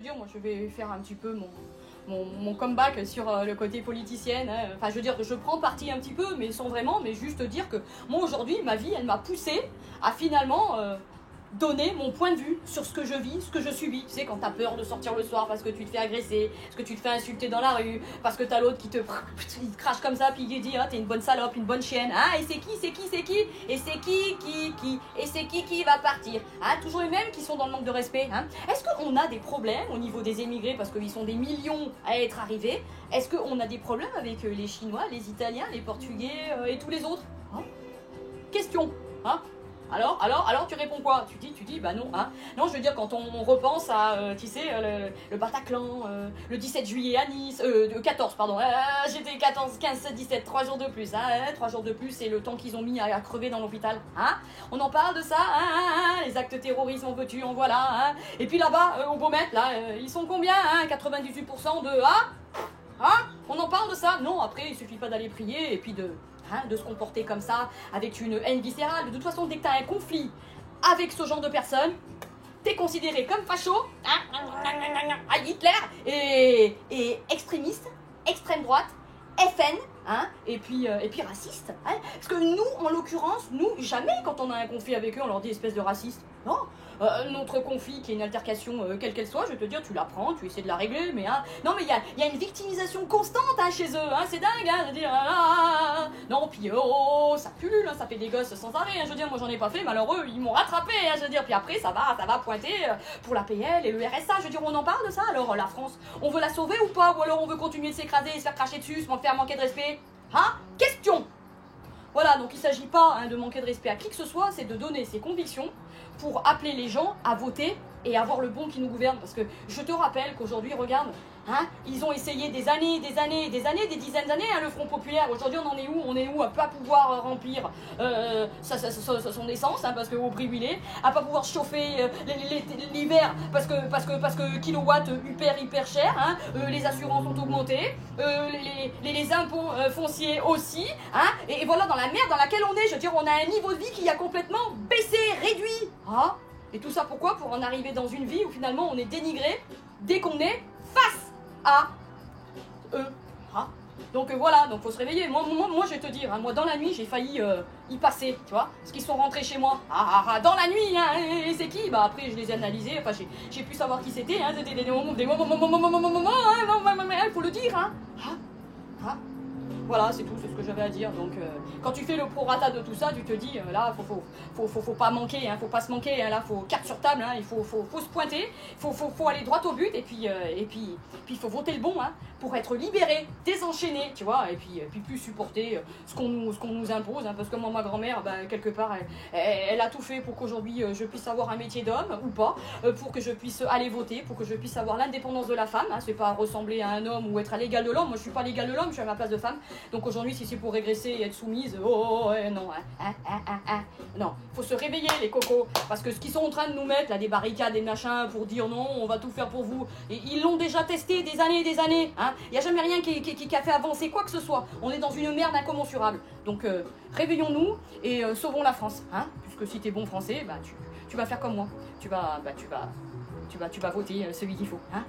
Moi, je vais faire un petit peu mon comeback sur le côté politicienne. Hein. Enfin, je veux dire, je prends parti un petit peu, mais sans vraiment, mais juste dire que moi, aujourd'hui, ma vie, elle m'a poussée à finalement donner mon point de vue sur ce que je vis, ce que je subis. Tu sais, quand t'as peur de sortir le soir parce que tu te fais agresser, parce que tu te fais insulter dans la rue, parce que t'as l'autre qui te crache comme ça, puis il dit, ah, t'es une bonne salope, une bonne chienne. Ah, et c'est qui, et c'est qui, et c'est qui va partir. Ah, toujours les mêmes qui sont dans le manque de respect. Hein. Est-ce qu'on a des problèmes au niveau des émigrés, parce qu'ils sont des millions à être arrivés? Est-ce qu'on a des problèmes avec les Chinois, les Italiens, les Portugais et tous les autres? Hein? Question. Hein? Alors, tu réponds quoi? Tu dis, bah non, hein. Non, je veux dire, quand on repense à, tu sais, le Bataclan, le 17 juillet à Nice, 14, pardon, j'étais 14, 15, 17, 3 jours de plus, hein, 3 jours de plus, c'est le temps qu'ils ont mis à crever dans l'hôpital, hein. On en parle de ça, hein, les actes terroristes, en veux-tu, en voilà, hein. Et puis là-bas, au Beaumet, là, ils sont combien, hein, 98% de, on en parle de ça? Non, après, il suffit pas d'aller prier, et puis de se comporter comme ça, avec une haine viscérale. De toute façon, dès que tu as un conflit avec ce genre de personnes, t'es considéré comme facho, à Hitler, et extrémiste, extrême droite, FN, hein, et puis raciste. Hein, parce que nous, en l'occurrence, jamais quand on a un conflit avec eux, on leur dit espèce de raciste. Non, notre conflit qui est une altercation, quelle qu'elle soit, je vais te dire, tu la prends, tu essaies de la régler, mais hein, non, mais il y a une victimisation constante hein, chez eux, hein, c'est dingue, hein, je veux dire, non, puis ça pullule, hein, ça fait des gosses sans arrêt, hein, je veux dire, moi j'en ai pas fait, malheureux, ils m'ont rattrapé, hein, je veux dire, puis après ça va pointer pour la PL et le RSA, je veux dire, on en parle de ça, alors la France, on veut la sauver ou pas, ou alors on veut continuer de s'écraser et se faire cracher dessus, se faire manquer de respect, hein, question. Voilà, donc il ne s'agit pas hein, de manquer de respect à qui que ce soit, c'est de donner ses convictions pour appeler les gens à voter et avoir le bon qui nous gouverne. Parce que je te rappelle qu'aujourd'hui, regarde, hein, ils ont essayé des dizaines d'années, hein, le Front Populaire. Aujourd'hui, on en est où? On est où à pas pouvoir remplir son essence, hein, parce qu'au prix où il est, à pas pouvoir chauffer l'hiver parce que kilowatt hyper cher, hein, les assurances ont augmenté, les impôts fonciers aussi, hein, et voilà dans la merde dans laquelle on est. Je veux dire, on a un niveau de vie qui a complètement baissé, réduit. Ah, et tout ça pourquoi? Pour en arriver dans une vie où finalement on est dénigré dès qu'on est face à eux. Ah. Donc voilà, donc faut se réveiller. Moi je vais te dire, hein, moi dans la nuit j'ai failli y passer, tu vois, parce qu'ils sont rentrés chez moi. Dans la nuit, hein, et c'est qui? Bah après je les ai analysés, enfin j'ai pu savoir qui c'était, hein, c'était des moments, il faut le dire, hein. Voilà, c'est tout, c'est ce que j'avais à dire. Donc, quand tu fais le prorata de tout ça, tu te dis, là, faut pas manquer, hein, faut pas se manquer. Hein, là, faut carte sur table, hein, il faut se pointer, faut aller droit au but, et puis, il faut voter le bon, hein, pour être libéré, désenchaîné, tu vois, et puis plus supporter ce qu'on nous impose, hein, parce que moi, ma grand-mère, bah, quelque part, elle a tout fait pour qu'aujourd'hui je puisse avoir un métier d'homme ou pas, pour que je puisse aller voter, pour que je puisse avoir l'indépendance de la femme. Hein, c'est pas ressembler à un homme ou être à l'égal de l'homme. Moi, je suis pas à l'égal de l'homme, je suis à ma place de femme. Donc aujourd'hui, si c'est pour régresser et être soumise, non, non, faut se réveiller les cocos, parce que ce qu'ils sont en train de nous mettre, là, des barricades et machins, pour dire non, on va tout faire pour vous, et ils l'ont déjà testé des années, hein. Il n'y a jamais rien qui a fait avancer quoi que ce soit. On est dans une merde incommensurable. Donc réveillons-nous et sauvons la France, hein, puisque si t'es bon français, bah tu vas faire comme moi, tu vas voter celui qu'il faut, hein.